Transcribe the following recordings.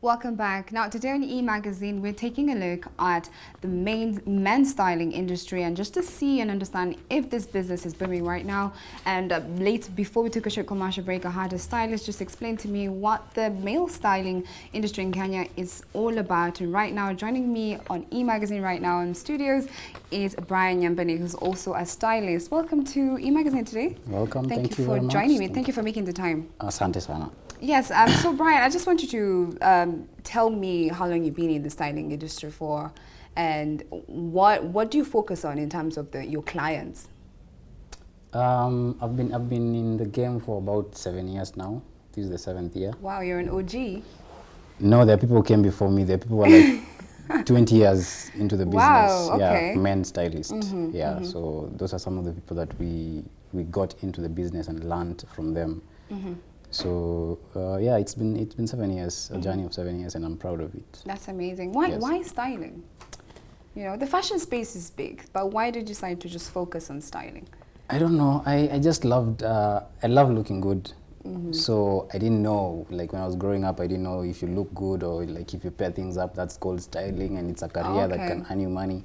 Welcome back. Now, today on E-Magazine, we're taking a look at the men's styling industry and just to see and understand if this business is booming right now. And before we took a short commercial break, I had a stylist just explain to me what the male styling industry in Kenya is all about. And right now, joining me on E-Magazine right now in studios is Brian Nyambena, who's also a stylist. Welcome to E-Magazine today. Welcome. Thank you for joining me. Thank you for making the time. Asante sana. Yes, so Brian, I just want you to tell me how long you've been in the styling industry for, and what do you focus on in terms of your clients? I've been in the game for about 7 years now. This is the 7th year. Wow, you're an OG. No, there are people who came before me. There are people who are like 20 years into the business. Wow, okay. Yeah, men stylist. So those are some of the people that we got into the business and learned from them. So yeah, it's been 7 years, a journey of 7 years, and I'm proud of it. That's amazing. Why styling? You know, the fashion space is big, but why did you decide to just focus on styling? I don't know. I just loved. I love looking good. So I didn't know, like when I was growing up, I didn't know if you look good or like if you pair things up, that's called styling, and it's a career that can earn you money.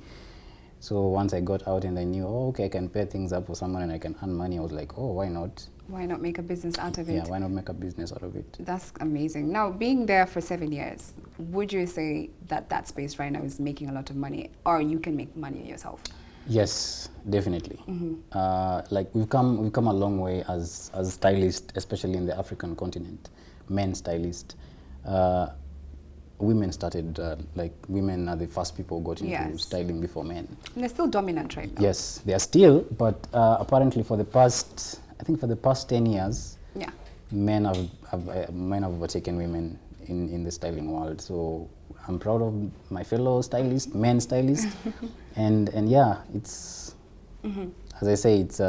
So once I got out and I knew, oh, okay, I can pair things up for someone and I can earn money, I was like, oh, why not? Why not make a business out of it? Yeah, why not make a business out of it? That's amazing. Now, being there for 7 years, would you say that space right now is making a lot of money, or you can make money yourself? Yes, definitely. Like we've come a long way as stylists, especially in the African continent, men stylists. Women started, like women are the first people who got into styling before men. And they're still dominant right now. Yes, they are still, but apparently for the past, I think for the past 10 years, men have overtaken women in the styling world. So I'm proud of my fellow stylists, men stylists, and yeah, it's as I say, it's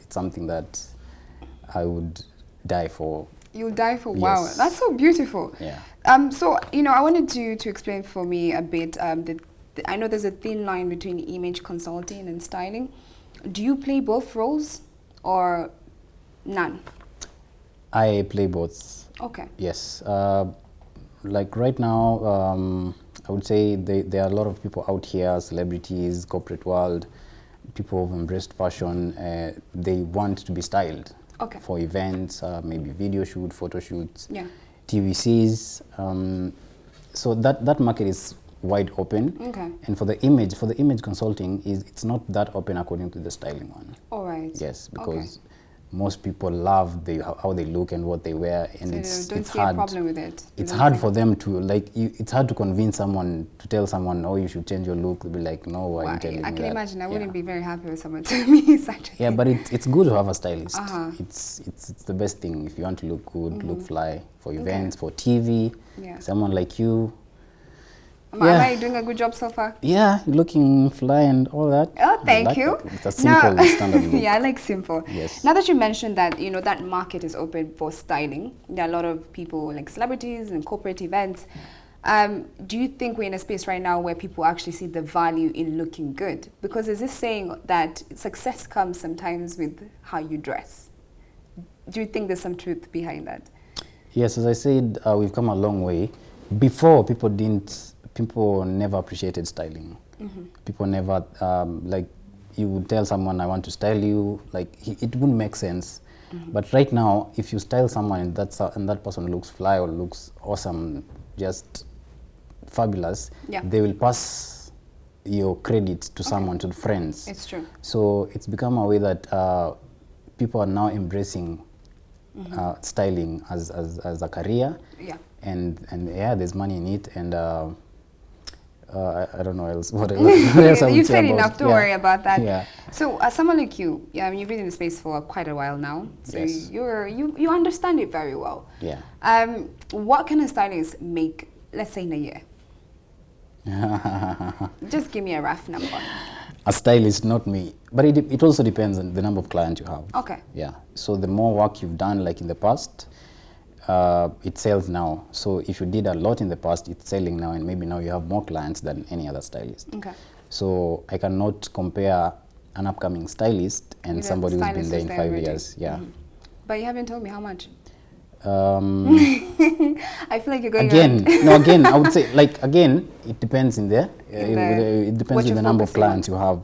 something that I would die for. You'll die for. Wow, that's so beautiful. Yeah. So you know, I wanted you to explain for me a bit. I know there's a thin line between image consulting and styling. Do you play both roles, or none? I play both. Okay. Yes. Like right now, I would say there are a lot of people out here, celebrities, corporate world, people who've embraced fashion. They want to be styled. Okay. For events, maybe video shoot, photo shoots, TVCs. So that market is wide open. Okay. And for the image consulting, it's not that open according to the styling one. All right. Yes, because most people love how they look and what they wear, and so it's hard. A problem with it. It's hard for them to it's hard to convince someone to tell someone, oh, you should change your look. They'll be like, no, why are you telling me that? I can imagine. I wouldn't be very happy with someone telling me such a thing. But it's good to have a stylist. It's the best thing if you want to look good, look fly for events, for TV. Someone like you. Am I doing a good job so far? Yeah, looking fly and all that. Oh, thank you. It's a simple standard look. Yeah, I like simple. Yes. Now that you mentioned that, you know, that market is open for styling, there are a lot of people like celebrities and corporate events. Do you think we're in a space right now where people actually see the value in looking good? Because is this saying that success comes sometimes with how you dress? Do you think there's some truth behind that? Yes, as I said, we've come a long way. Before, people never appreciated styling. People never, like, you would tell someone, I want to style you, like, it wouldn't make sense. But right now, if you style someone and that person looks fly or looks awesome, just fabulous, they will pass your credit to someone, to friends. It's true. So it's become a way that people are now embracing styling as a career. Yeah. And yeah, there's money in it, and I don't know what else You've said enough, don't worry about that. Yeah. So as someone like you, you've been in the space for quite a while now, so you understand it very well. Yeah. What can a stylist make, let's say, in a year? Just give me a rough number. A stylist, not me, but it also depends on the number of clients you have. Okay. Yeah. So the more work you've done, like in the past, it sells now. So if you did a lot in the past, it's selling now, and maybe now you have more clients than any other stylist. Okay. So I cannot compare an upcoming stylist and somebody who's been there in 5 years. Yeah. But you haven't told me how much. I feel like you're going Again, around. no, again, I would say, like, again, it depends it depends what on you're the number of focusing on. clients you have.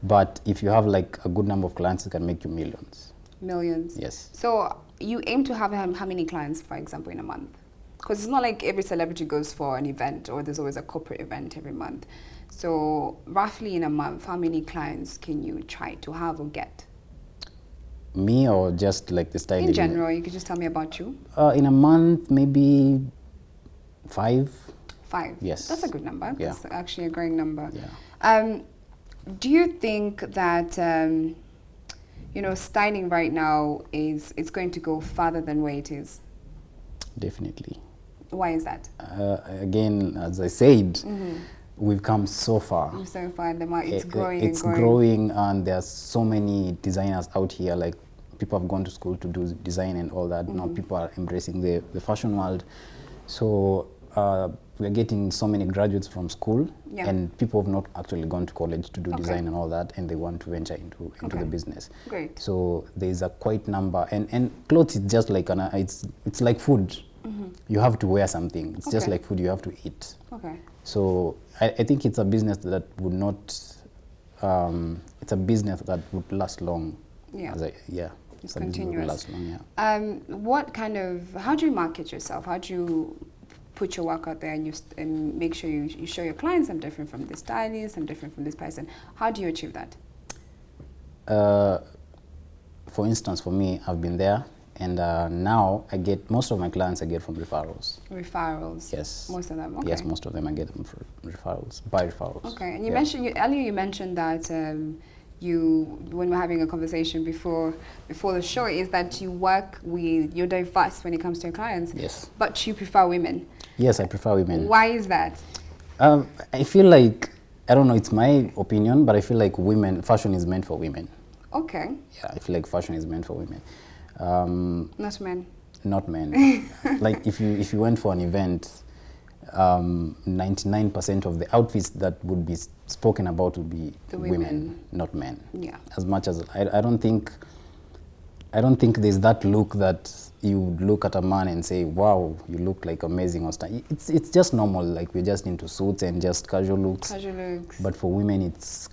But if you have like a good number of clients, it can make you millions. Millions. Yes. So you aim to have how many clients, for example, in a month? Because it's not like every celebrity goes for an event or there's always a corporate event every month. So roughly in a month, how many clients can you try to have or get? Me or just like the styling? In general, you could just tell me about you. In a month, maybe 5. 5. Yes. That's a good number. Yeah. That's actually a great number. Yeah. Do you think that styling right now it's going to go farther than where it is? Definitely. Why is that? Again, as I said, we've come so far. So far, it's growing. It's growing, and there's so many designers out here. Like, people have gone to school to do design and all that. Now people are embracing the fashion world. So we're getting so many graduates from school, and people have not actually gone to college to do design and all that, and they want to venture into the business. Great. So there's a quite number, and clothes is just like it's like food. You have to wear something. It's just like food. You have to eat. Okay. So I think it's a business that would not. It's a business that would last long. Yeah. It's continuous. a business that would last long. Yeah. How do you market yourself? How do you put your work out there and make sure you show your clients I'm different from this stylist, I'm different from this person? How do you achieve that? For instance, for me, I've been there, and now I get most of my clients I get from referrals. Referrals. Yes. Most of them. Okay. Yes, most of them I get them from referrals, by referrals. Okay, and you mentioned earlier. You mentioned that when we're having a conversation before the show, is that you're diverse when it comes to your clients. Yes. But you prefer women. Yes, I prefer women. Why is that? I feel like, I don't know, it's my opinion, but I feel like fashion is meant for women. Okay. Yeah, I feel like fashion is meant for women. Not men. Not men. Like, if you went for an event, 99% of the outfits that would be spoken about would be women, not men. Yeah. As much as I don't think there's that look that you would look at a man and say, wow, you look like amazing or stuff. It's just normal, like we're just into suits and just casual looks. Casual looks. But for women, it's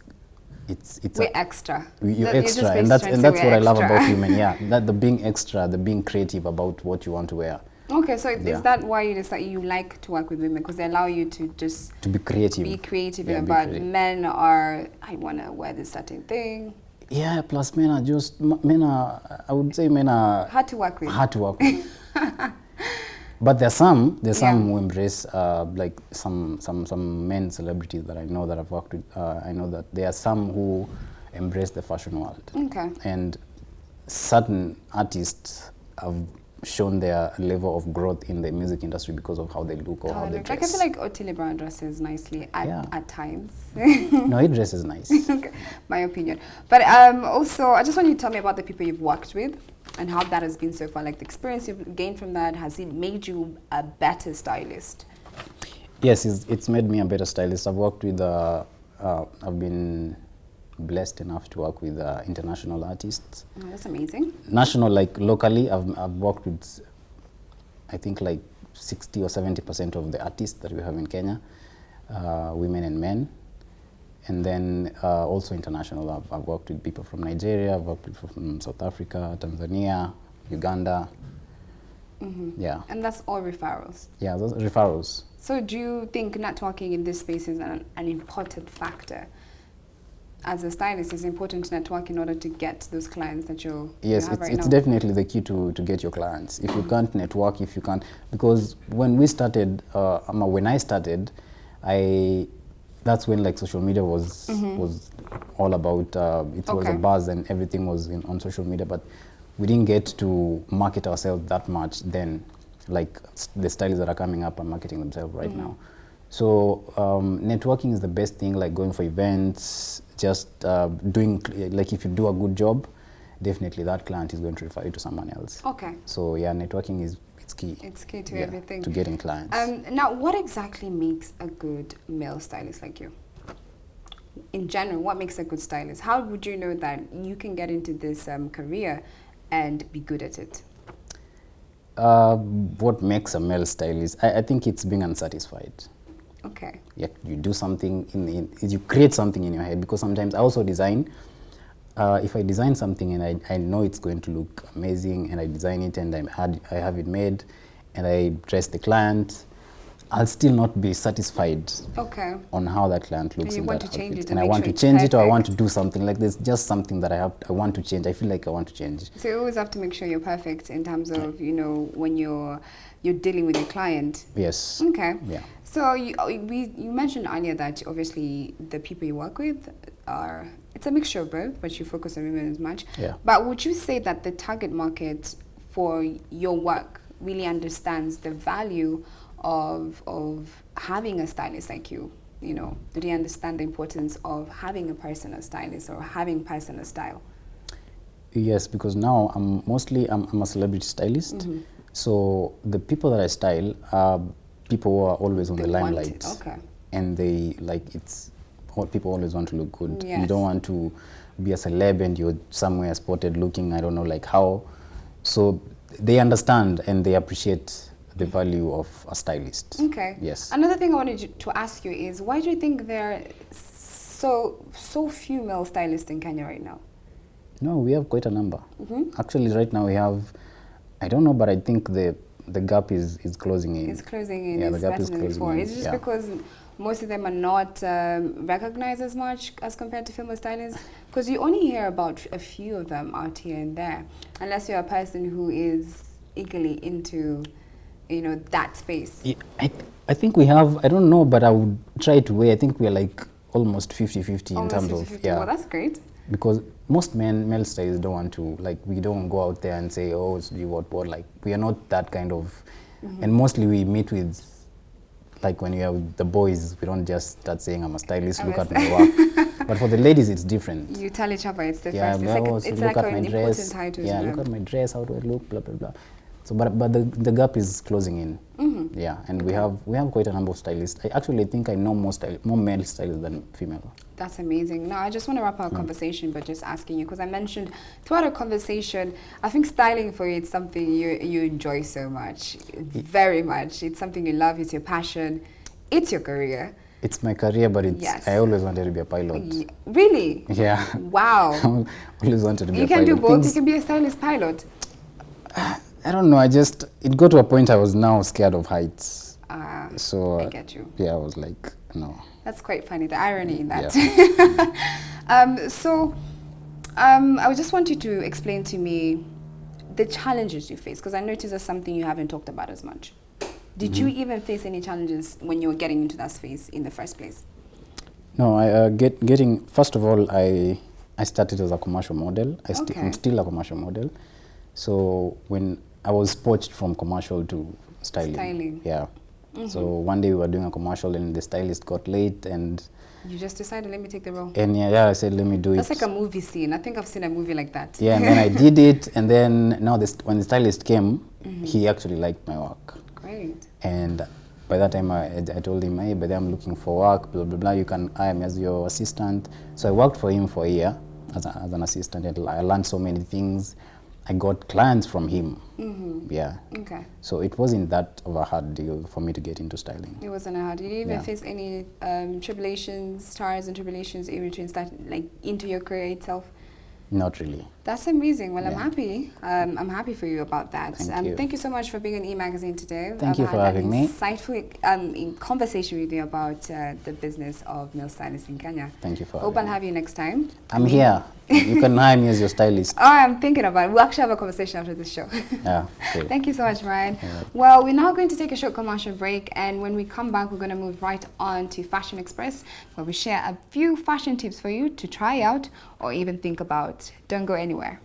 we're extra. You're extra, and that's what I love about women. Yeah, that the being extra, the being creative about what you want to wear. Okay, so is that why you like to work with women, because they allow you to just to be creative? Be creative, but men are, I want to wear this certain thing. Yeah, plus I would say men are hard to work with. Hard to work with. But there's some who embrace, like some men celebrities that I know that I've worked with. I know that there are some who embrace the fashion world. Okay. And certain artists have shown their level of growth in the music industry because of how they look or how they dress. Like, I feel like Otile Brown dresses nicely at times. No, he dresses nice. Okay, my opinion. But also, I just want you to tell me about the people you've worked with and how that has been so far. Like, the experience you've gained from that, has it made you a better stylist? Yes, it's made me a better stylist. I've worked with, I've been blessed enough to work with international artists. Oh, that's amazing. National, like locally, I've worked with, I think, like 60 or 70% of the artists that we have in Kenya, women and men. And then also international, I've worked with people from Nigeria, I've worked with people from South Africa, Tanzania, Uganda. Mm-hmm. Yeah. And that's all referrals? Yeah, those referrals. So do you think networking in this space is an important factor? As a stylist, it's important to network in order to get those clients that you have right now? It's definitely the key to get your clients. If you can't network, because when we started, when I started, that's when like social media was all about, it was a buzz and everything was on social media, but we didn't get to market ourselves that much then, like the stylists that are coming up and marketing themselves right now. So networking is the best thing, like going for events, just doing, like if you do a good job, definitely that client is going to refer you to someone else. Okay. So yeah, networking it's key. It's key to everything. To getting clients. Now, what exactly makes a good male stylist like you? In general, what makes a good stylist? How would you know that you can get into this career and be good at it? what makes a male stylist? I think it's being unsatisfied. Okay. Yeah, you do something you create something in your head, because sometimes I also design. If I design something and I know it's going to look amazing, and I design it and I have it made and I dress the client, I'll still not be satisfied on how that client looks. And you in want that to change outfit. it, and I want to change perfect. it, or I want to do something. Like there's just something that I want to change. I feel like I want to change. So you always have to make sure you're perfect in terms of, you know, when you're dealing with a client. Yes. Okay. Yeah. So you mentioned earlier that obviously the people you work with it's a mixture of both, but you focus on women as much. Yeah. But would you say that the target market for your work really understands the value of having a stylist like you? You know, do they understand the importance of having a personal stylist or having personal style? Yes, because now I'm a celebrity stylist. So the people that I style are people who are always on the limelight. Okay. And people always want to look good. Yes. You don't want to be a celeb and you're somewhere spotted looking, I don't know, like how. So they understand and they appreciate the value of a stylist. Okay. Yes. Another thing I wanted to ask you is, why do you think there are so few male stylists in Kenya right now? No, we have quite a number. Actually, right now we have, I don't know, but I think the gap is closing in. It's closing in. Yeah, it's the gap is better than closing before. in. Is it just because most of them are not recognized as much as compared to female stylists? Because you only hear about a few of them out here and there, unless you're a person who is eagerly into, you know, that space. Yeah, I think we have, I don't know, but I would try to weigh. I think we're like almost 50-50 in terms of, yeah. Well, that's great. Because most male stylists don't want to, like, we don't go out there and say, oh, it's what, like, we are not that kind of, and mostly we meet with, like, when you have the boys, we don't just start saying, I'm a stylist, look at my work. But for the ladies, it's different. You tell each other it's different. Yeah, it's like an important title. Yeah, look at my dress, how do I look, blah, blah, blah. So, but the gap is closing in. Yeah, and we have quite a number of stylists. I actually think I know more male stylists than female. That's amazing. Now, I just want to wrap our conversation by just asking you, because I mentioned throughout our conversation, I think styling for you, it's something you enjoy so much, very much. It's something you love, it's your passion, it's your career. It's my career, but I always wanted to be a pilot. Really? Yeah. Wow. I always wanted to be a pilot. You can do both. You can be a stylist pilot. I don't know. It got to a point I was now scared of heights. So I get you. Yeah, I was like, no. That's quite funny, the irony in that. Yeah. I just want you to explain to me the challenges you face, because I noticed that's something you haven't talked about as much. Did you even face any challenges when you were getting into that space in the first place? No, first of all, I started as a commercial model. I'm still a commercial model. So when I was poached from commercial to styling. Yeah. So one day we were doing a commercial and the stylist got late and... You just decided, let me take the role. And yeah, I said, let me do it. That's like a movie scene. I think I've seen a movie like that. Yeah, and then I did it, and then now when the stylist came, he actually liked my work. Great. And by that time, I told him, hey, but I'm looking for work, blah, blah, blah. You can hire me as your assistant. So I worked for him for a year as an assistant, and I learned so many things. I got clients from him. Yeah. Okay. So it wasn't that of a hard deal for me to get into styling. It wasn't hard. Did you even face any tribulations, trials and tribulations in between into your career itself? Not really. That's amazing. Well, I'm happy. I'm happy for you about that. Thank you. Thank you so much for being on E-Magazine today. Thank you for having me. Insightful conversation with you about the business of male stylists in Kenya. Thank you for having me. Hope I'll have you next time. I'm here. You can hire me as your stylist. Oh, I'm thinking about it. We'll actually have a conversation after this show. Yeah. Cool. Thank you so much, Ryan. Well, we're now going to take a short commercial break, and when we come back, we're going to move right on to Fashion Express, where we share a few fashion tips for you to try out or even think about. Don't go anywhere.